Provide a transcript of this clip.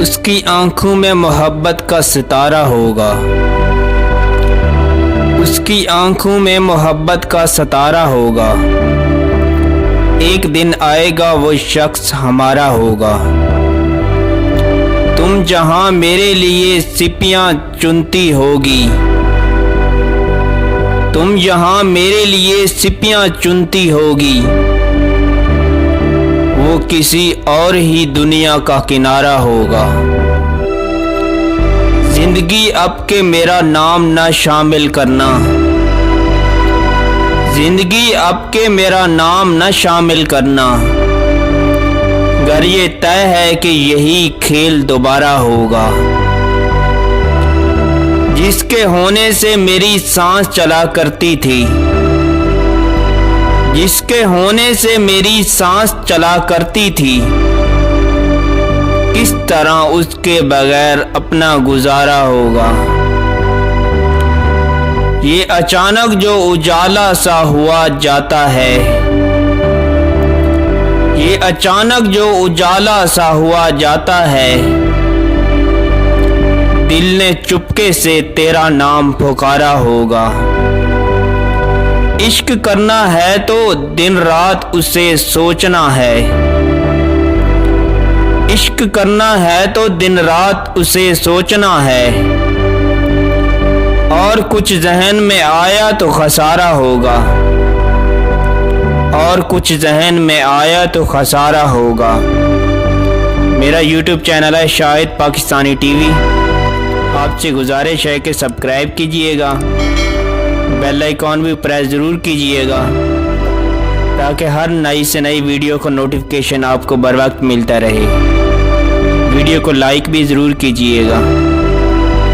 उसकी आंखों में मोहब्बत का सितारा होगा। उसकी आंखों में मोहब्बत का सितारा होगा। एक दिन आएगा वो शख्स हमारा होगा। तुम जहां मेरे लिए सिपियां चुनती होगी, तुम जहां मेरे लिए सिपियां चुनती होगी, वो किसी और ही दुनिया का किनारा होगा। जिंदगी अब के मेरा नाम न शामिल करना, जिंदगी अब के मेरा नाम न शामिल करना, गर ये तय है कि यही खेल दोबारा होगा। जिसके होने से मेरी सांस चला करती थी, जिसके होने से मेरी सांस चला करती थी, किस तरह उसके बगैर अपना गुजारा होगा। ये अचानक जो उजाला सा हुआ जाता है, ये अचानक जो उजाला सा हुआ जाता है, दिल ने चुपके से तेरा नाम पुकारा होगा। इश्क करना है तो दिन रात उसे सोचना है, इश्क करना है तो दिन रात उसे सोचना है, और कुछ जहन में आया तो खसारा होगा, और कुछ जहन में आया तो खसारा होगा। मेरा YouTube चैनल है शाहिद पाकिस्तानी टीवी। आपसे गुजारिश है कि सब्सक्राइब कीजिएगा, बेल आइकॉन भी प्रेस ज़रूर कीजिएगा, ताकि हर नई से नई वीडियो का नोटिफिकेशन आपको बर वक्त मिलता रहे। वीडियो को लाइक भी ज़रूर कीजिएगा।